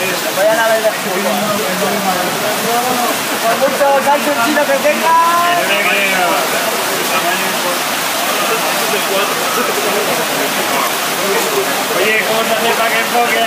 Vayan a ver de fútbol. Por mucho gancho chino que tengas. Oye, ¿cómo se hace para que enfoque?